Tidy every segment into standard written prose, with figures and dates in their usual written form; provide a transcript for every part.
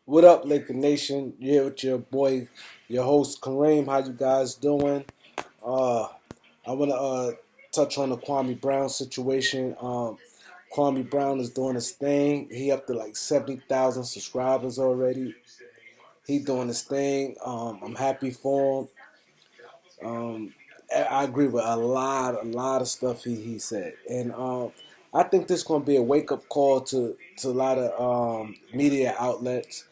What up, Laker Nation? You here with your boy, your host Kareem. How you guys doing? Uh, I want to touch on the Kwame Brown situation. Kwame Brown is doing his thing. He up to like 70,000 subscribers already. He doing his thing. I'm happy for him. I agree with a lot of stuff he said, and I think this is gonna be a wake up call to a lot of media outlets.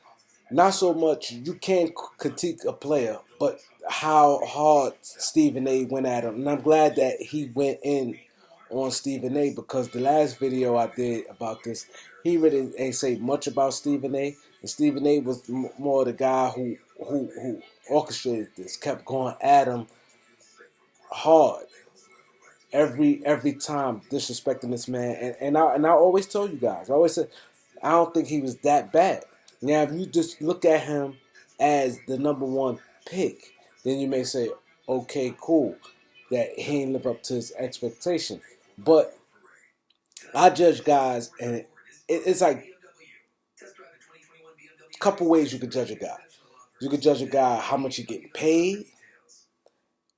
Not so much you can't critique a player, but how hard Stephen A. went at him. And I'm glad that he went in on Stephen A. because the last video I did about this, he really ain't say much about Stephen A. And Stephen A. was more the guy who orchestrated this, kept going at him hard every time disrespecting this man. And I always told you guys, I always said I don't think he was that bad. Now if you just look at him as the number one pick, then you may say, okay, cool, that he ain't live up to his expectation. But I judge guys, and it's like a couple ways you could judge a guy. You could judge a guy how much he getting paid,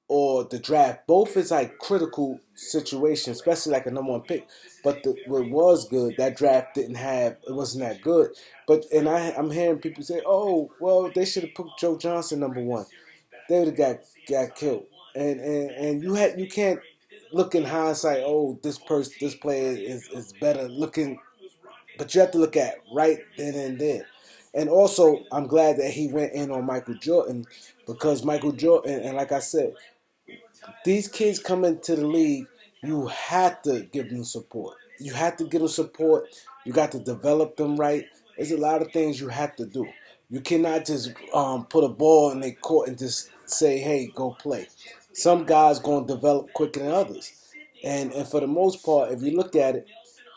or the draft. Both is like critical situations, especially like a number one pick. But what was good, that draft it wasn't that good. But I'm hearing people say, oh, well, they should have put Joe Johnson number one. They would have got killed. And you can't look in hindsight, oh, this player is better looking, but you have to look at right then and there. And also, I'm glad that he went in on Michael Jordan, because Michael Jordan, and like I said, these kids come into the league, you have to give them support. You have to give them support. You got to develop them right. There's a lot of things you have to do. You cannot just put a ball in their court and just say, hey, go play. Some guys going to develop quicker than others. And for the most part, if you look at it,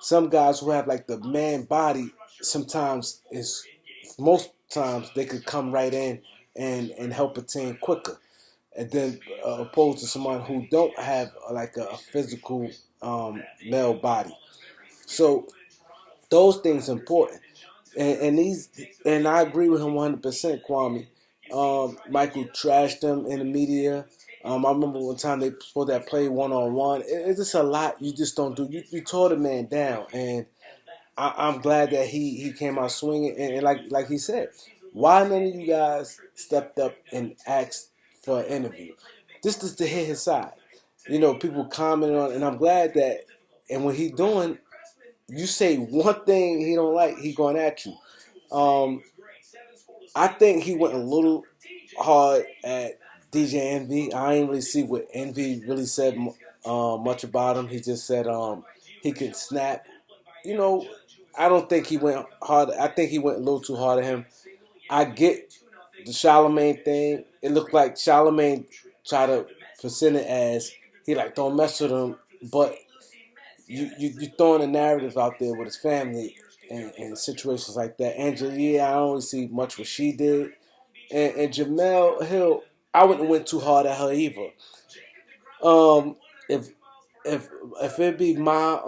some guys who have like the man body, sometimes is most times they could come right in and help a team quicker, and then opposed to someone who don't have like a physical male body. So those things important, and I agree with him 100%. Kwame, Michael trashed them in the media. I remember one time they for that play 1-on-1. It's just a lot you just don't do. You tore the man down, and I'm glad that he came out swinging, and like he said, why none of you guys stepped up and asked for an interview? This is to hit his side. People commenting on, and I'm glad that. And when he doing, you say one thing he don't like, he going at you. Um, I think he went a little hard at DJ Envy. I didn't really see what Envy really said much about him. He just said he could snap. You know, I don't think he went hard. I think he went a little too hard at him. I get the Charlemagne thing. It looked like Charlemagne tried to present it as he like don't mess with him, but you throwing a narrative out there with his family and situations like that. Angela, I don't really see much what she did, and Jamel Hill, I wouldn't went too hard at her either. Um, if if if it be my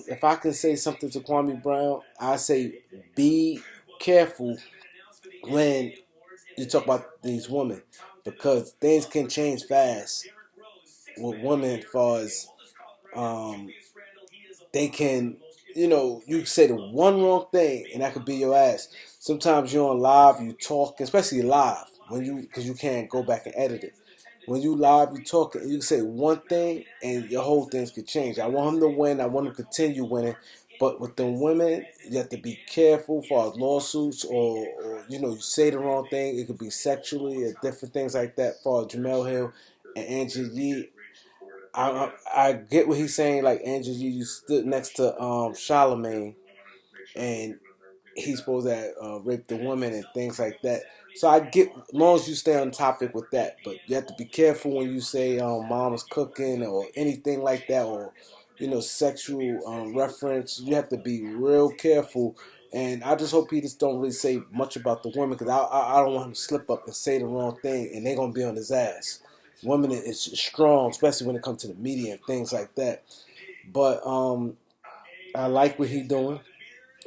if I can say something to Kwame Brown, I say be careful when you talk about these women, because things can change fast with women as far as um they can, you say the one wrong thing and that could be your ass. Sometimes you're on live, you talk, especially live, because you can't go back and edit it. When you live, you talk, you can say one thing and your whole things could change. I want him to win. I want him to continue winning. But with the women, you have to be careful for lawsuits, or you say the wrong thing. It could be sexually or different things like that. For Jamel Hill and Angela Yee, I get what he's saying. Like Angela Yee, you stood next to Charlemagne, and he's supposed to rape the woman and things like that. So I get, as long as you stay on topic with that, but you have to be careful when you say "mama's cooking" or anything like that, or sexual reference. You have to be real careful. And I just hope he just don't really say much about the women, because I don't want him to slip up and say the wrong thing, and they're gonna be on his ass. Women is strong, especially when it comes to the media and things like that. But I like what he doing,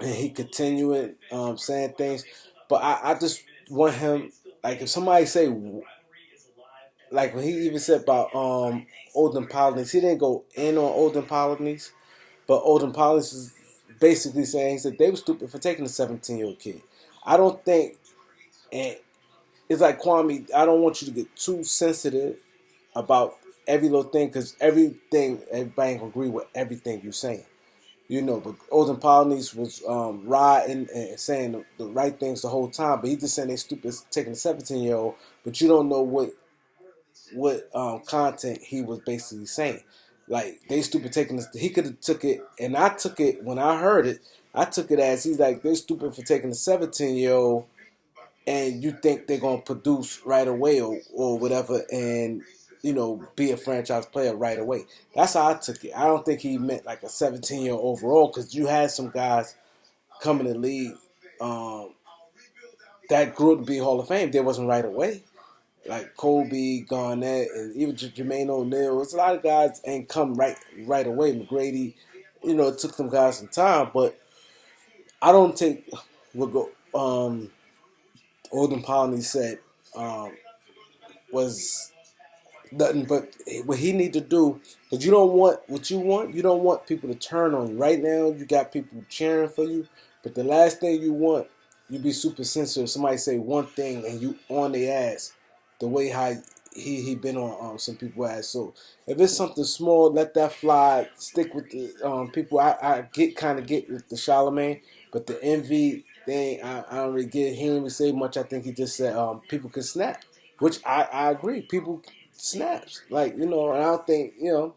and he continuing saying things. But I just want him, like, if somebody say, like when he even said about Olden Polynice, he didn't go in on Olden Polynice, but Olden Polynice is basically saying, he said they were stupid for taking a 17-year-old kid. I don't think, and it's like, Kwame, I don't want you to get too sensitive about every little thing, because everybody ain't gonna agree with everything you're saying. But Olden Polynice was riding and saying the right things the whole time, but he just saying they stupid taking a 17-year-old, but you don't know what content he was basically saying. Like, they stupid taking this. He could have took it, and I took it when I heard it. I took it as, he's like, they're stupid for taking a 17-year-old, and you think they're gonna produce right away, or whatever, and be a franchise player right away. That's how I took it. I don't think he meant like a 17-year overall, because you had some guys coming in the league that grew up to be Hall of Fame. They wasn't right away. Like Kobe, Garnett, and even Jermaine O'Neal. It's a lot of guys ain't come right away. McGrady, it took them guys some time, but I don't think we'll go. Olden Polynice said was nothing but what he need to do, because you don't want what you want. You don't want people to turn on you. Right now, you got people cheering for you, but the last thing you want, you be super sensitive. Somebody say one thing and you on their ass, the way how he been on some people ass. So if it's something small, let that fly. Stick with the people. I get with the Charlemagne, but the envy thing, I don't really get. He didn't even say much. I think he just said people can snap, which I agree. People snaps. Like, and I don't think, and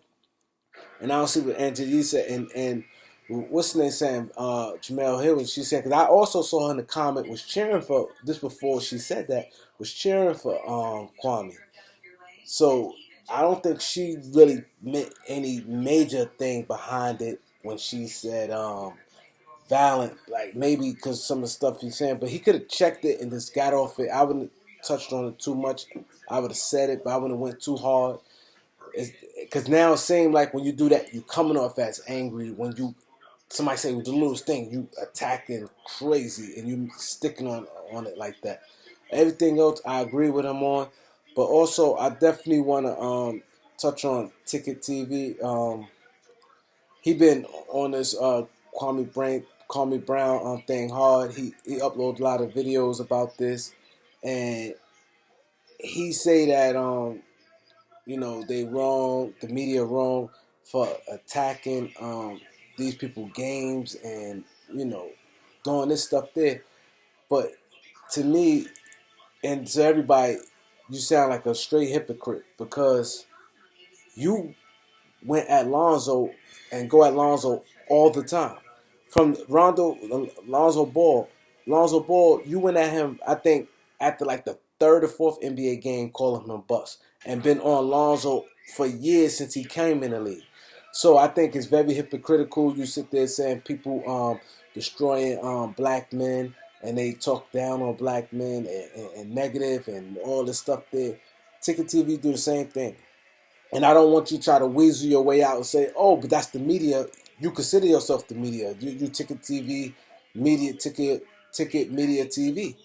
I don't see what Angela said, and what's the name saying, Jamel Hill, and she said, because I also saw her in the comment, was cheering for, this before she said that, was cheering for Kwame. So I don't think she really meant any major thing behind it when she said violent, like maybe because some of the stuff he's saying, but he could have checked it and just got off it. I wouldn't have touched on it too much. I would have said it, but I wouldn't have went too hard. Because now it seems like when you do that, you coming off as angry. When somebody say with the littlest thing, you attacking crazy and you sticking on it like that. Everything else, I agree with him on, but also I definitely want to touch on Ticket TV. He been on this Kwame Brown thing hard. He uploaded a lot of videos about this, and he say that they wrong, the media wrong for attacking these people games and doing this stuff there. But to me and to everybody, you sound like a straight hypocrite, because you went at Lonzo and go at Lonzo all the time. From Lonzo Ball, you went at him, I think, after like the third or fourth NBA game, calling him a bust, and been on Lonzo for years since he came in the league. So I think it's very hypocritical. You sit there saying people destroying black men, and they talk down on black men and negative and all this stuff there. Ticket TV do the same thing. And I don't want you to try to weasel your way out and say, oh, but that's the media. You consider yourself the media. You Ticket TV, ticket media TV.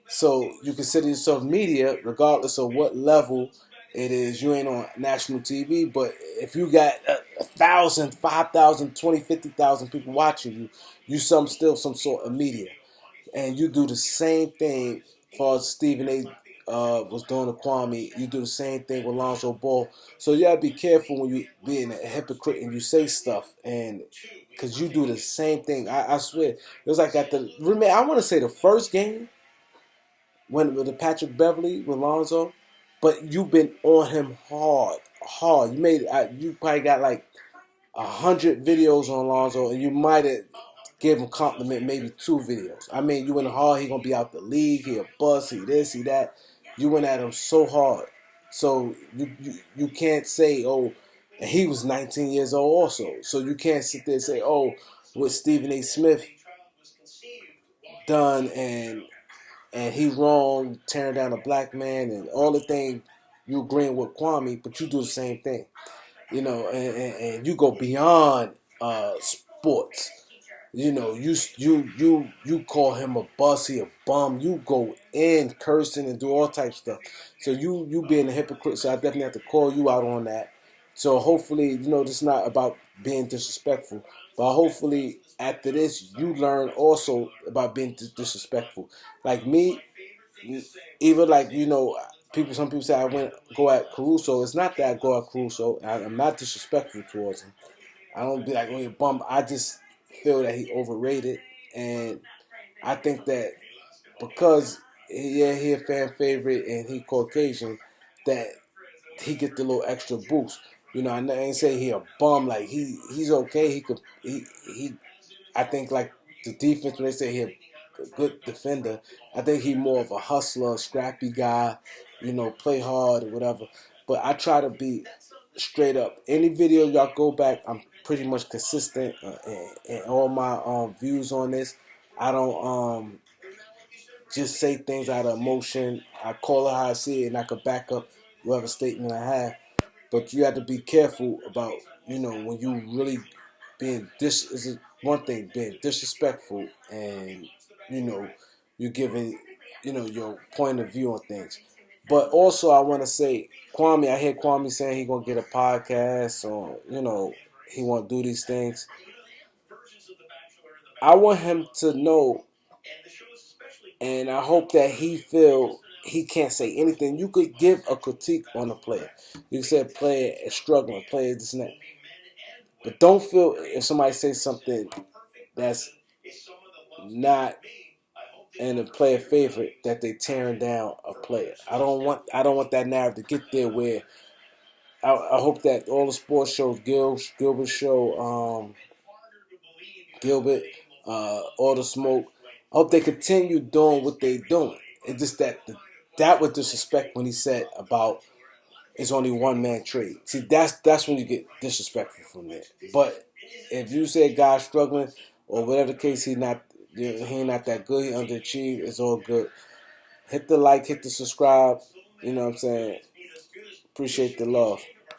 So you consider yourself media regardless of what level it is. You ain't on national TV, but if you got 1,000, 5,000, 20, 50,000 people watching you, still some sort of media. And you do the same thing as far as Stephen A. Was doing to Kwame. You do the same thing with Lonzo Ball. So you gotta be careful when you being a hypocrite and you say stuff, and because you do the same thing. I swear, it was like I want to say the first game when with the Patrick Beverly with Lonzo, but you've been on him hard. You probably got like 100 videos on Lonzo, and you might have give him compliment maybe 2 videos. I mean, you went hard, he gonna be out the league, he a bust, he this, he that. You went at him so hard. So you can't say, oh, and he was 19 years old also. So you can't sit there and say, oh, what Stephen A. Smith done and he wrong, tearing down a black man and all the things you agreeing with Kwame, but you do the same thing. And you go beyond sports. You call him a bust, he a bum. You go in cursing and do all types of stuff. So you being a hypocrite. So I definitely have to call you out on that. So hopefully, this is not about being disrespectful, but hopefully after this you learn also about being disrespectful. Like me, even like some people say I went go at Caruso. It's not that I go at Caruso. I'm not disrespectful towards him. I don't be like, oh, you bum. I just feel that he overrated, and I think that because he a fan favorite and he Caucasian, that he get the little extra boost. I ain't say he a bum. Like he's okay. He I think like the defense when they say he a good defender, I think he more of a hustler, scrappy guy. Play hard or whatever. But I try to be straight up. Any video y'all go back, I'm pretty much consistent in all my views on this. I don't just say things out of emotion. I call it how I see it, and I can back up whatever statement I have. But you have to be careful about when you really being is one thing being disrespectful and you know you're giving your point of view on things. But also I want to say Kwame. I hear Kwame saying he gonna get a podcast or he want to do these things. I want him to know, and I hope that he feel he can't say anything. You could give a critique on a player. You said player is struggling, player this and that. But don't feel if somebody says something that's not in a player favorite that they tearing down a player. I don't want that narrative to get there where I hope that all the sports shows, Gilbert show, Gilbert, all the smoke. I hope they continue doing what they doing. It's just that was disrespect when he said about it's only one man trade. See, that's when you get disrespectful from there. But if you say guy's struggling or whatever the case, he ain't not that good. He underachieved. It's all good. Hit the like, hit the subscribe. You know what I'm saying? Appreciate the love.